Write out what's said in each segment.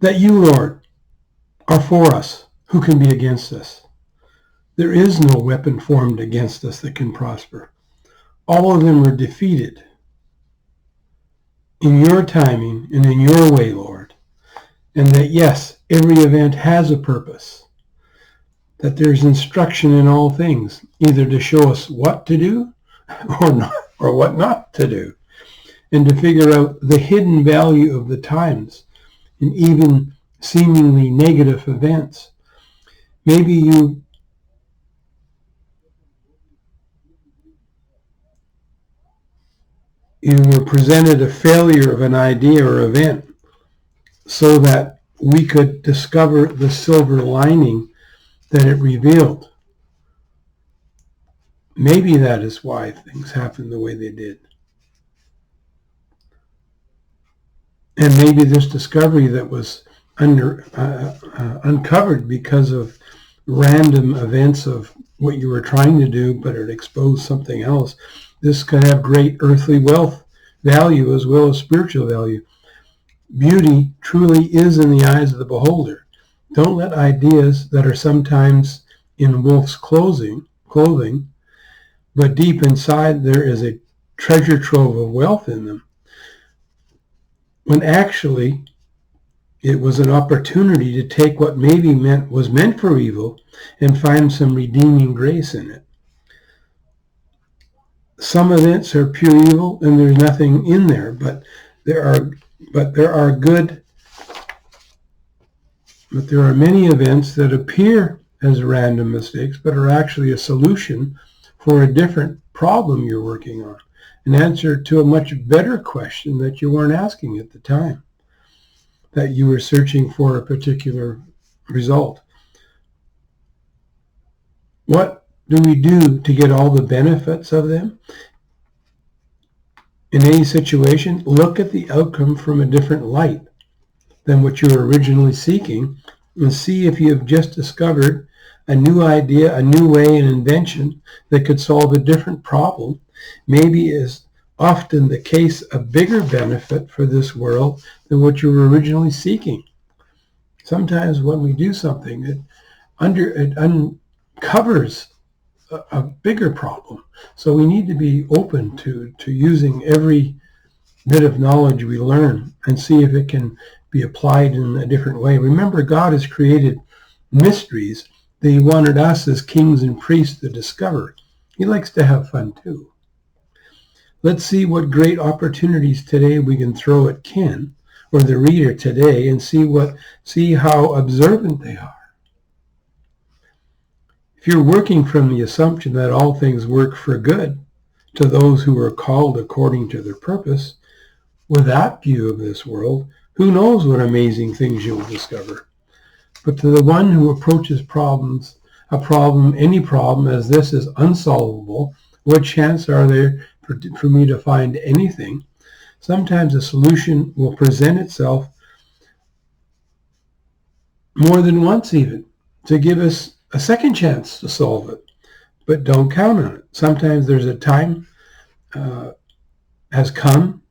that you, Lord, are for us. Who can be against us? There is no weapon formed against us that can prosper. All of them are defeated in your timing and in your way, Lord. And that, yes, every event has a purpose. That there's instruction in all things, either to show us what to do or not, or what not to do, and to figure out the hidden value of the times in even seemingly negative events. Maybe you were presented a failure of an idea or event so that we could discover the silver lining that it revealed. Maybe that is why things happened the way they did. And maybe this discovery that was uncovered because of random events of what you were trying to do, but it exposed something else. This could have great earthly wealth value as well as spiritual value. Beauty truly is in the eyes of the beholder. Don't let ideas that are sometimes in wolf's clothing, but deep inside there is a treasure trove of wealth in them, when actually it was an opportunity to take what maybe was meant for evil and find some redeeming grace in it. Some events are pure evil and there's nothing in there, but there are many events that appear as random mistakes, but are actually a solution for a different problem you're working on, an answer to a much better question that you weren't asking at the time, that you were searching for a particular result. What do we do to get all the benefits of them? In any situation, look at the outcome from a different light than what you were originally seeking, and see if you have just discovered a new idea, a new way, an invention that could solve a different problem. Maybe is often the case a bigger benefit for this world than what you were originally seeking. Sometimes when we do something, it uncovers a bigger problem. So we need to be open to using every bit of knowledge we learn and see if it can be applied in a different way. Remember, God has created mysteries that he wanted us as kings and priests to discover. He likes to have fun too. Let's see what great opportunities today we can throw at Ken or the reader today, and see how observant they are. If you're working from the assumption that all things work for good to those who are called according to their purpose, with that view of this world, who knows what amazing things you'll discover. But to the one who approaches any problem as this is unsolvable, what chance are there for me to find anything? Sometimes a solution will present itself more than once even, to give us a second chance to solve it. But don't count on it. Sometimes there's a time has come.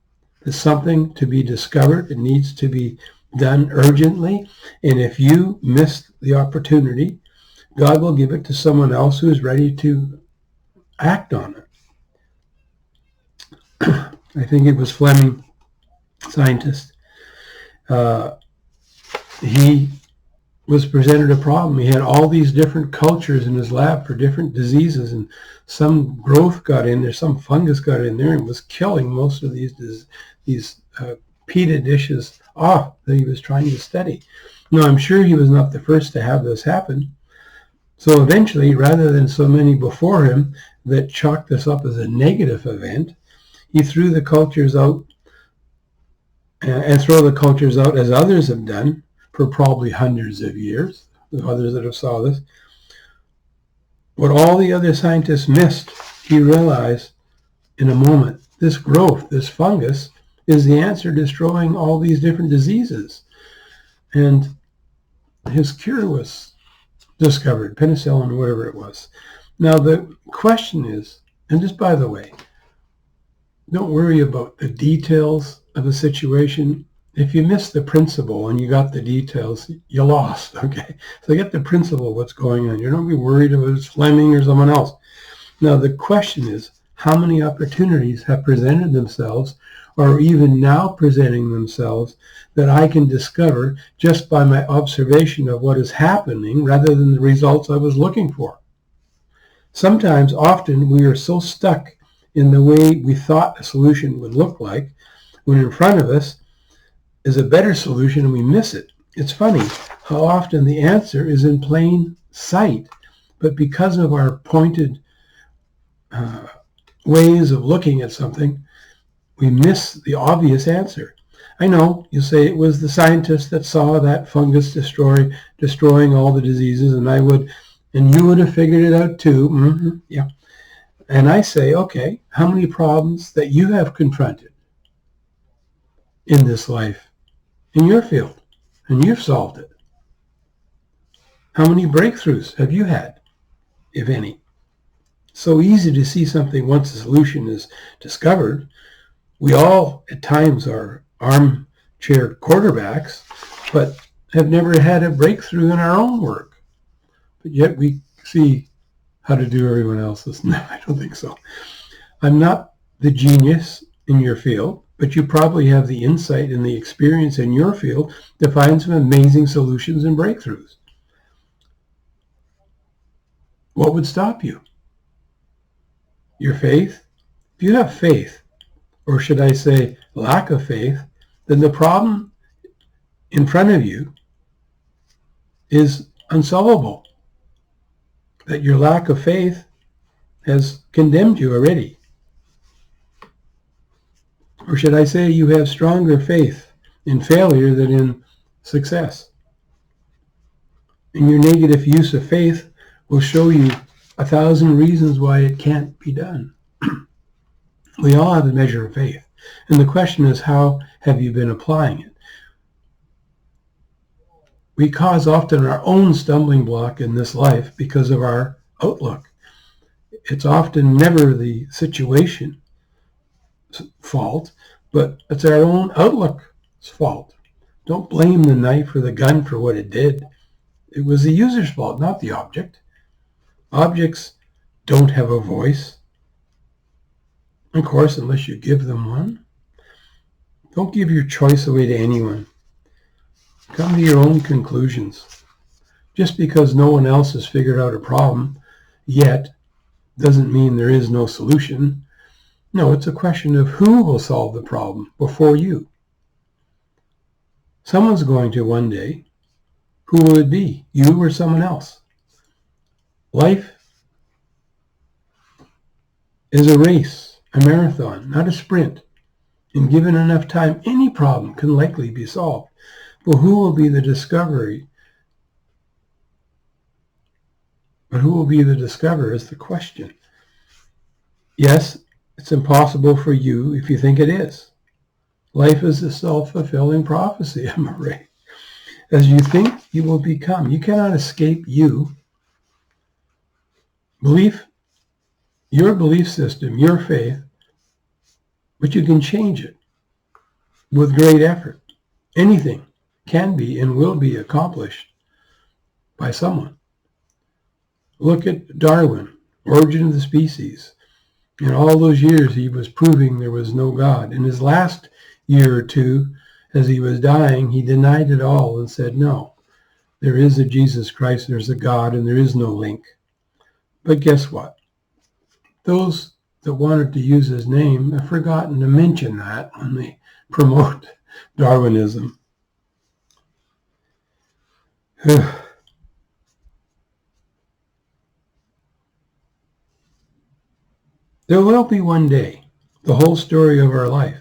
There's something to be discovered. It needs to be done urgently. And if you miss the opportunity, God will give it to someone else who is ready to act on it. I think it was Fleming, scientist. He was presented a problem. He had all these different cultures in his lab for different diseases, and some growth got in there, some fungus got in there and was killing most of these pita dishes off that he was trying to study. Now, I'm sure he was not the first to have this happen. So eventually, rather than so many before him that chalked this up as a negative event, he threw the cultures out and throw the cultures out as others have done for probably hundreds of years, the others that have saw this. What all the other scientists missed, he realized in a moment, this growth, this fungus, is the answer to destroying all these different diseases. And his cure was discovered, penicillin, whatever it was. Now the question is, and just by the way, don't worry about the details of a situation. If you missed the principle and you got the details, you lost, okay? So get the principle of what's going on. You don't be worried if it's Fleming or someone else. Now, the question is, how many opportunities have presented themselves or are even now presenting themselves that I can discover just by my observation of what is happening rather than the results I was looking for? Sometimes, often, we are so stuck in the way we thought a solution would look like when in front of us is a better solution and we miss it. It's funny how often the answer is in plain sight, but because of our pointed ways of looking at something, we miss the obvious answer. I know you say it was the scientist that saw that fungus destroying all the diseases, and you would have figured it out too. Yeah. And I say, okay, how many problems that you have confronted in this life, in your field, and you've solved it? How many breakthroughs have you had, if any? So easy to see something once the solution is discovered. We all, at times, are armchair quarterbacks, but have never had a breakthrough in our own work. But yet we see how to do everyone else's. No, I don't think so. I'm not the genius in your field, but you probably have the insight and the experience in your field to find some amazing solutions and breakthroughs. What would stop you? Your faith? If you have faith, or should I say lack of faith, then the problem in front of you is unsolvable. That your lack of faith has condemned you already. Or should I say you have stronger faith in failure than in success. And your negative use of faith will show you 1,000 reasons why it can't be done. We all have a measure of faith. And the question is, how have you been applying it? We cause often our own stumbling block in this life because of our outlook. It's often never the situation's fault, but it's our own outlook's fault. Don't blame the knife or the gun for what it did. It was the user's fault, not the object. Objects don't have a voice. Of course, unless you give them one. Don't give your choice away to anyone. Come to your own conclusions. Just because no one else has figured out a problem yet doesn't mean there is no solution. No, it's a question of who will solve the problem before you. Someone's going to one day. Who will it be? You or someone else? Life is a race, a marathon, not a sprint. And given enough time, any problem can likely be solved. But who will be the discovery? But who will be the discoverer is the question. Yes, it's impossible for you if you think it is. Life is a self-fulfilling prophecy, I'm afraid. As you think, you will become. You cannot escape you. Belief, your belief system, your faith, but you can change it with great effort. Anything can be and will be accomplished by someone. Look at Darwin, Origin of the Species. In all those years, he was proving there was no God. In his last year or two, as he was dying, he denied it all and said, no, there is a Jesus Christ, there's a God, and there is no link. But guess what? Those that wanted to use his name have forgotten to mention that when they promote Darwinism. There will be one day, the whole story of our life.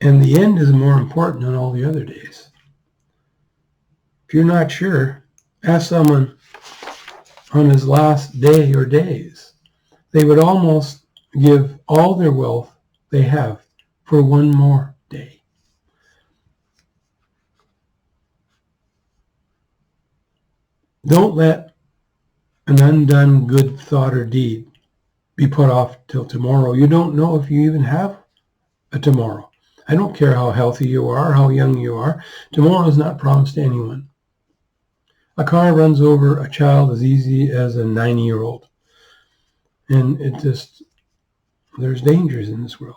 And the end is more important than all the other days. If you're not sure, ask someone on his last day or days. They would almost give all their wealth they have for one more day. Don't let an undone good thought or deed be put off till tomorrow. You don't know if you even have a tomorrow. I don't care how healthy you are, how young you are. Tomorrow is not promised to anyone. A car runs over a child as easy as a 90-year-old. And there's dangers in this world.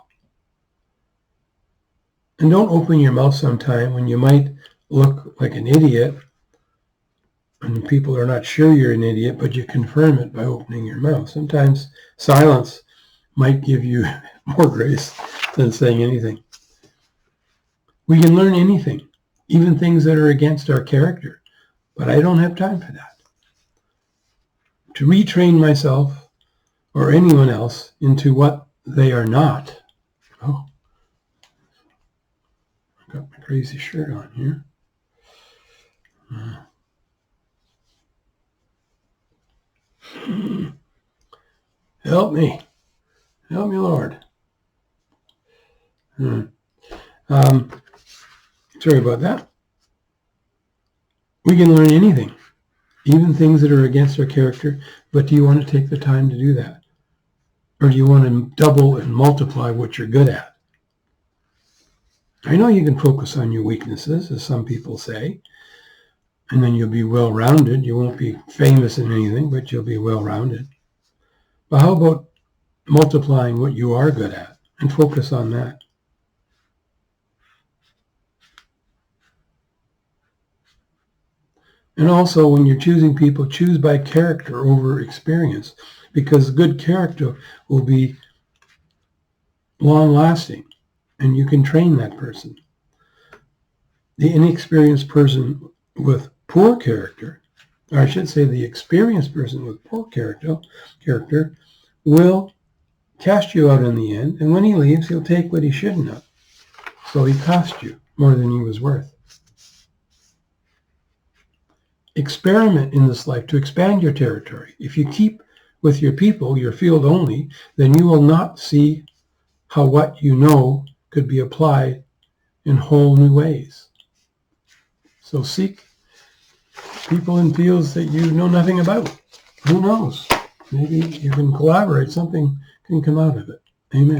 And don't open your mouth sometime when you might look like an idiot and people are not sure you're an idiot, but you confirm it by opening your mouth. Sometimes silence might give you more grace than saying anything. We can learn anything, even things that are against our character, but I don't have time for that. To retrain myself or anyone else into what they are not. Oh, I've got my crazy shirt on here. Help me, Lord. Sorry about that. We can learn anything, even things that are against our character, but do you want to take the time to do that? Or do you want to double and multiply what you're good at? I know you can focus on your weaknesses, as some people say, and then you'll be well-rounded. You won't be famous in anything, but you'll be well-rounded. But how about multiplying what you are good at and focus on that? And also, when you're choosing people, choose by character over experience, because good character will be long-lasting, and you can train that person. The inexperienced person with poor character, or I should say the experienced person with poor character will cast you out in the end, and when he leaves, he'll take what he shouldn't have. So he cost you more than he was worth. Experiment in this life to expand your territory. If you keep with your people, your field only, then you will not see how what you know could be applied in whole new ways. So seek people in fields that you know nothing about. Who knows? Maybe you can collaborate. Something can come out of it. Amen.